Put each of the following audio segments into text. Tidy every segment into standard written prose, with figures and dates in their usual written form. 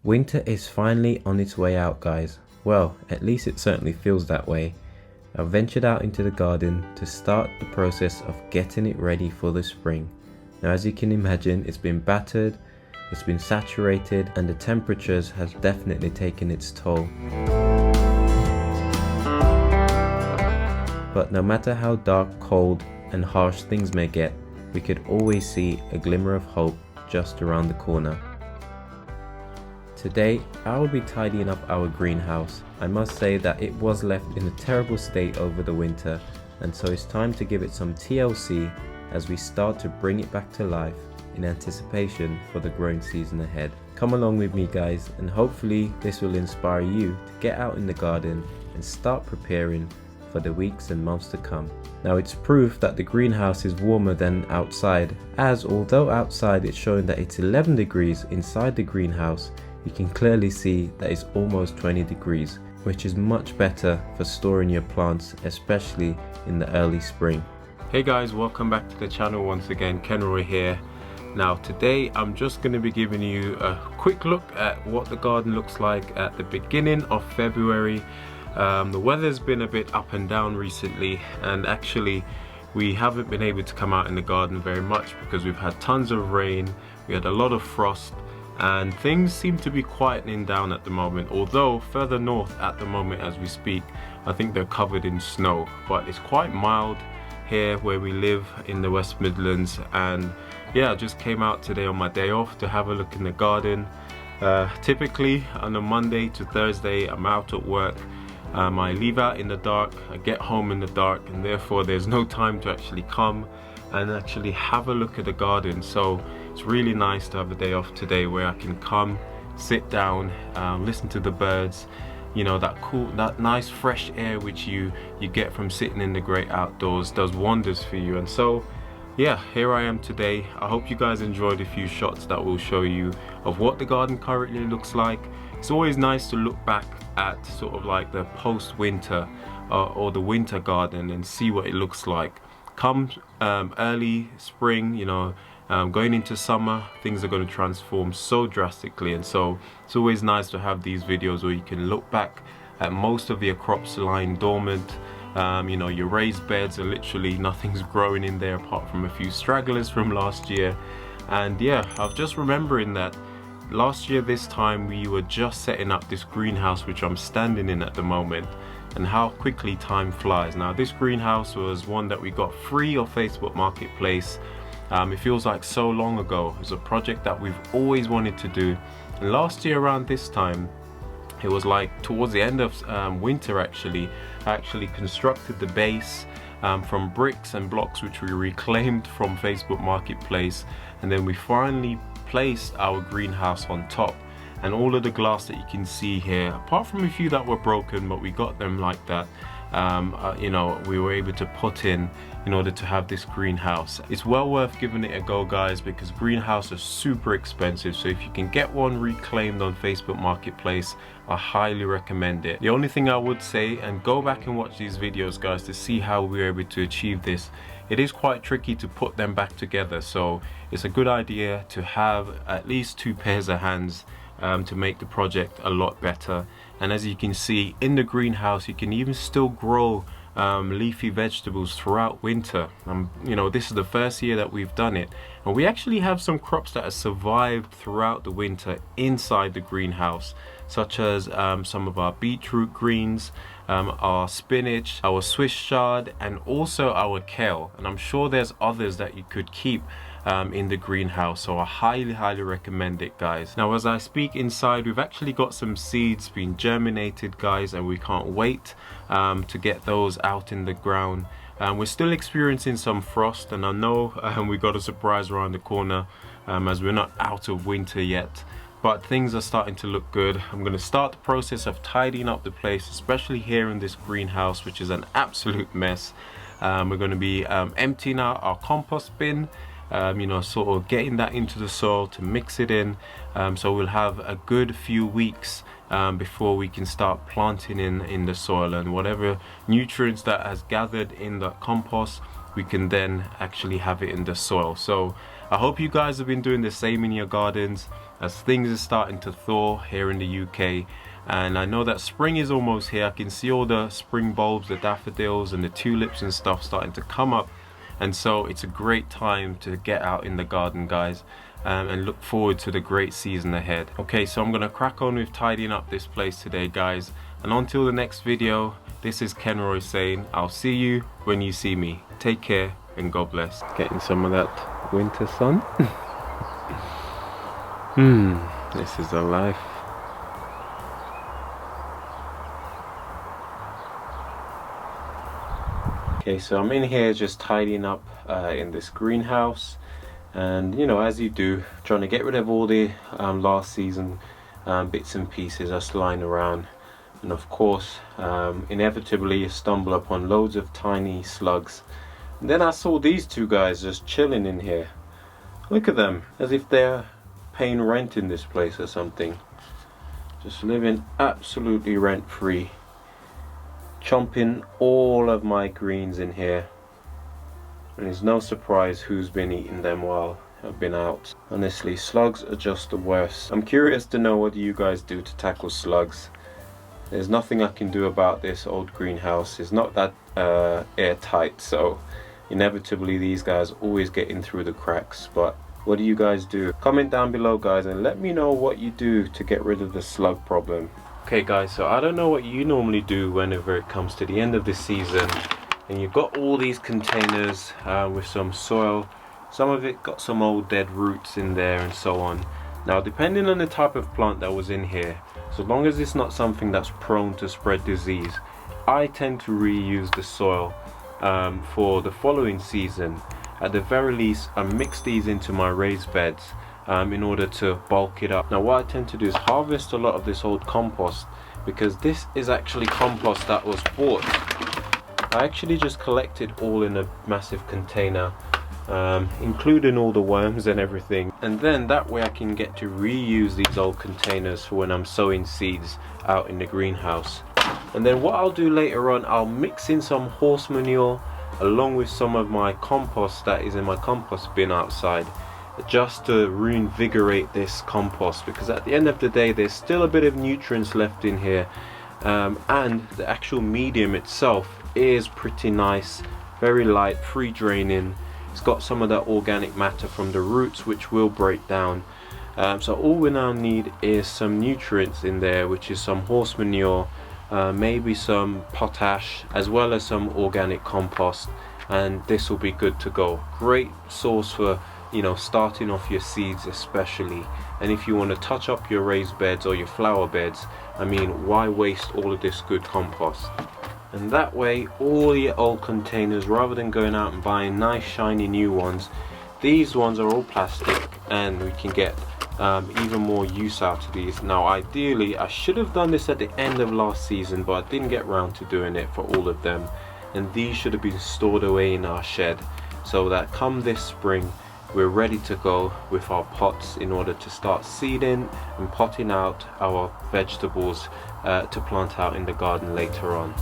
Winter is finally on its way out, guys. Well, at least it certainly feels that way. I ventured out into the garden to start the process of getting it ready for the spring. Now, as you can imagine, it's been battered, it's been saturated, and the temperatures has definitely taken its toll. But no matter how dark, cold, and harsh things may get, we could always see a glimmer of hope just around the corner. Today, I will be tidying up our greenhouse. I must say that it was left in a terrible state over the winter, and so it's time to give it some TLC as we start to bring it back to life in anticipation for the growing season ahead. Come along with me, guys, and hopefully this will inspire you to get out in the garden and start preparing for the weeks and months to come. Now, it's proof that the greenhouse is warmer than outside, as although outside it's showing that it's 11 degrees, inside the greenhouse you can clearly see that it's almost 20 degrees, which is much better for storing your plants, especially in the early spring. Hey guys, welcome back to the channel once again. Kenroy here. Now today I'm just going to be giving you a quick look at what the garden looks like at the beginning of February. The weather's been a bit up and down recently, and actually we haven't been able to come out in the garden very much because we've had tons of rain, we had a lot of frost, and things seem to be quietening down at the moment. Although further north at the moment as we speak, I think they're covered in snow, but it's quite mild here where we live in the West Midlands. And yeah, I just came out today on my day off to have a look in the garden. Typically on a Monday to Thursday I'm out at work. I leave out in the dark, I get home in the dark, and therefore there's no time to actually come and actually have a look at the garden. So it's really nice to have a day off today where I can come, sit down, listen to the birds, you know, that nice fresh air which you get from sitting in the great outdoors does wonders for you. And so yeah, here I am today. I hope you guys enjoyed a few shots that will show you of what the garden currently looks like. It's always nice to look back at sort of like the post-winter or the winter garden and see what it looks like. Come early spring, you know, going into summer, things are going to transform so drastically, and so it's always nice to have these videos where you can look back at most of your crops lying dormant. You know, your raised beds are literally nothing's growing in there apart from a few stragglers from last year. And yeah, I'm just remembering that last year this time we were just setting up this greenhouse which I'm standing in at the moment, and how quickly time flies. Now, this greenhouse was one that we got free off Facebook Marketplace. It feels like so long ago. It was a project that we've always wanted to do, and last year around this time, it was like towards the end of winter actually, I actually constructed the base from bricks and blocks which we reclaimed from Facebook Marketplace, and then we finally placed our greenhouse on top. And all of the glass that you can see here, apart from a few that were broken, but we got them like that, you know, we were able to put in order to have this greenhouse. It's well worth giving it a go, guys, because greenhouses are super expensive. So if you can get one reclaimed on Facebook Marketplace, I highly recommend it. The only thing I would say, and go back and watch these videos, guys, to see how we were able to achieve this. It is quite tricky to put them back together, so it's a good idea to have at least 2 pairs of hands to make the project a lot better. And as you can see in the greenhouse, you can even still grow leafy vegetables throughout winter. You know, this is the first year that we've done it, and we actually have some crops that have survived throughout the winter inside the greenhouse, such as some of our beetroot greens, our spinach, our Swiss chard, and also our kale. And I'm sure there's others that you could keep in the greenhouse, so I highly recommend it, guys. Now, as I speak inside, we've actually got some seeds being germinated, guys, and we can't wait to get those out in the ground. We're still experiencing some frost, and I know we got a surprise around the corner as we're not out of winter yet, but things are starting to look good. I'm going to start the process of tidying up the place, especially here in this greenhouse, which is an absolute mess. We're going to be emptying out our compost bin, you know, sort of getting that into the soil to mix it in, so we'll have a good few weeks before we can start planting in the soil, and whatever nutrients that has gathered in the compost, we can then actually have it in the soil. So I hope you guys have been doing the same in your gardens. as things are starting to thaw here in the UK, and I know that spring is almost here. I can see all the spring bulbs, the daffodils and the tulips and stuff starting to come up, and so it's a great time to get out in the garden, guys, and look forward to the great season ahead. Okay, so I'm gonna crack on with tidying up this place today, guys, and until the next video, this is Kenroy saying I'll see you when you see me. Take care and God bless. Getting some of that winter sun. This is the life. Okay, so I'm in here just tidying up in this greenhouse, and you know, as you do, trying to get rid of all the last season bits and pieces that's lying around. And of course, inevitably you stumble upon loads of tiny slugs. And then I saw these two guys just chilling in here. Look at them, as if they're paying rent in this place or something. Just living absolutely rent-free, chomping all of my greens in here. And it's no surprise who's been eating them while I've been out. Honestly, slugs are just the worst. I'm curious to know what you guys do to tackle slugs. There's nothing I can do about this old greenhouse. It's not that airtight, so inevitably these guys always get in through the cracks. But what do you guys do? Comment down below, guys, and let me know what you do to get rid of the slug problem. Okay guys, so I don't know what you normally do whenever it comes to the end of the season and you've got all these containers with some soil. Some of it got some old dead roots in there and so on. Now, depending on the type of plant that was in here, so long as it's not something that's prone to spread disease, I tend to reuse the soil for the following season. At the very least, I mix these into my raised beds in order to bulk it up. Now, what I tend to do is harvest a lot of this old compost, because this is actually compost that was bought. I actually just collect it all in a massive container, including all the worms and everything, and then that way I can get to reuse these old containers for when I'm sowing seeds out in the greenhouse. And then what I'll do later on, I'll mix in some horse manure along with some of my compost that is in my compost bin outside, just to reinvigorate this compost, because at the end of the day there's still a bit of nutrients left in here, and the actual medium itself is pretty nice, very light, free draining. It's got some of that organic matter from the roots which will break down, so all we now need is some nutrients in there, which is some horse manure, maybe some potash, as well as some organic compost, and this will be good to go. Great source for, you know, starting off your seeds especially. And if you want to touch up your raised beds or your flower beds, I mean, why waste all of this good compost? And that way all your old containers, rather than going out and buying nice shiny new ones, these ones are all plastic and we can get even more use out of these. Now ideally I should have done this at the end of last season, but I didn't get around to doing it for all of them, and these should have been stored away in our shed so that come this spring we're ready to go with our pots in order to start seeding and potting out our vegetables to plant out in the garden later on.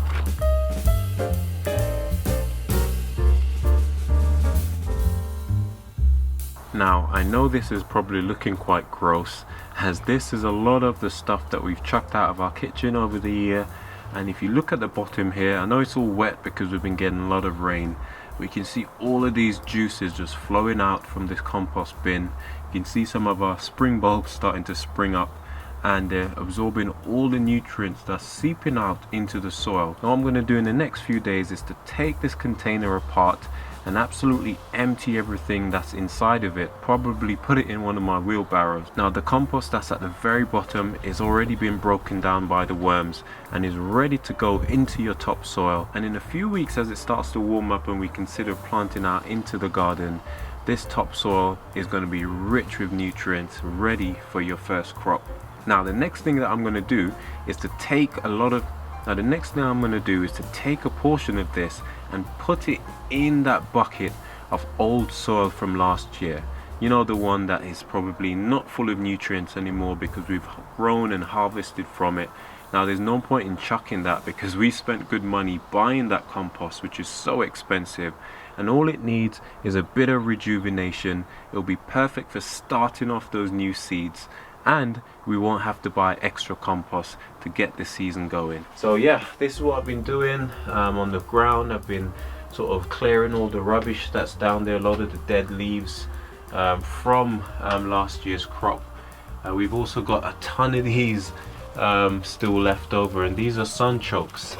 Now, I know this is probably looking quite gross, as this is a lot of the stuff that we've chucked out of our kitchen over the year. And if you look at the bottom here, I know it's all wet because we've been getting a lot of rain. We can see all of these juices just flowing out from this compost bin. You can see some of our spring bulbs starting to spring up, and they're absorbing all the nutrients that's seeping out into the soil. Now, what I'm going to do in the next few days is to take this container apart and absolutely empty everything that's inside of it, probably put it in one of my wheelbarrows. Now, the compost that's at the very bottom is already been broken down by the worms and is ready to go into your topsoil. And in a few weeks, as it starts to warm up and we consider planting out into the garden, this topsoil is going to be rich with nutrients, ready for your first crop. Now, the next thing that I'm going to do is to take a portion of this and put it in that bucket of old soil from last year. You know, the one that is probably not full of nutrients anymore because we've grown and harvested from it. Now, there's no point in chucking that because we spent good money buying that compost, which is so expensive, and all it needs is a bit of rejuvenation. It'll be perfect for starting off those new seeds, and we won't have to buy extra compost to get this season going. So yeah, this is what I've been doing on the ground. I've been sort of clearing all the rubbish that's down there, a lot of the dead leaves from last year's crop. We've also got a ton of these still left over, and these are sunchokes,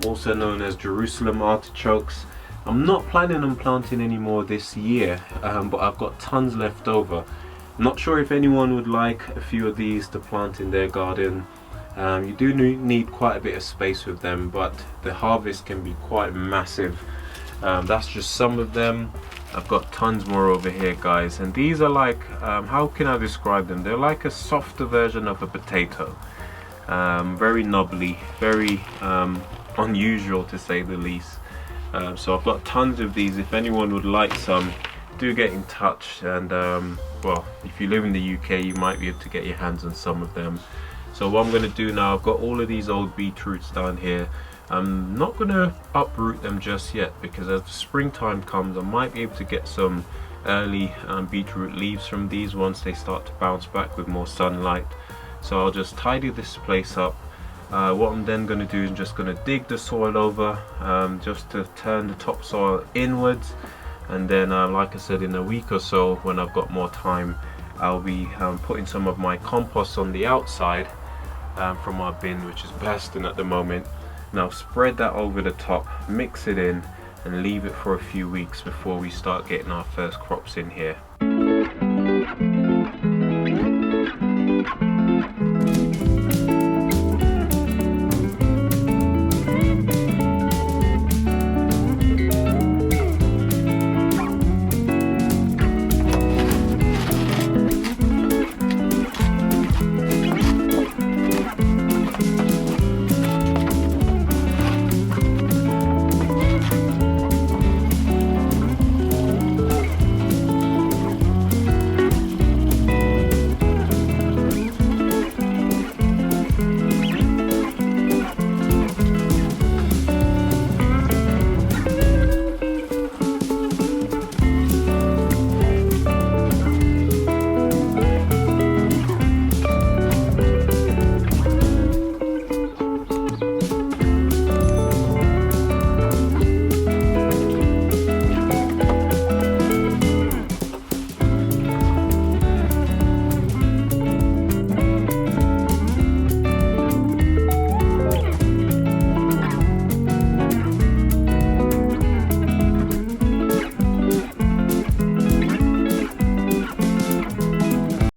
also known as Jerusalem artichokes. I'm not planning on planting any more this year, but I've got tons left over. I'm not sure if anyone would like a few of these to plant in their garden. You do need quite a bit of space with them, but the harvest can be quite massive. That's just some of them. I've got tons more over here, guys, and these are like, how can I describe them? They're like a softer version of a potato. Very knobbly, very unusual to say the least. So I've got tons of these. If anyone would like some, do get in touch, and well, if you live in the UK, you might be able to get your hands on some of them. So what I'm going to do now, I've got all of these old beetroots down here. I'm not going to uproot them just yet, because as the springtime comes, I might be able to get some early beetroot leaves from these once they start to bounce back with more sunlight. So I'll just tidy this place up. What I'm then going to do is just going to dig the soil over, just to turn the topsoil inwards, and then like I said, in a week or so, when I've got more time, I'll be putting some of my compost on the outside from our bin, which is blasting at the moment. Now spread that over the top, mix it in, and leave it for a few weeks before we start getting our first crops in here.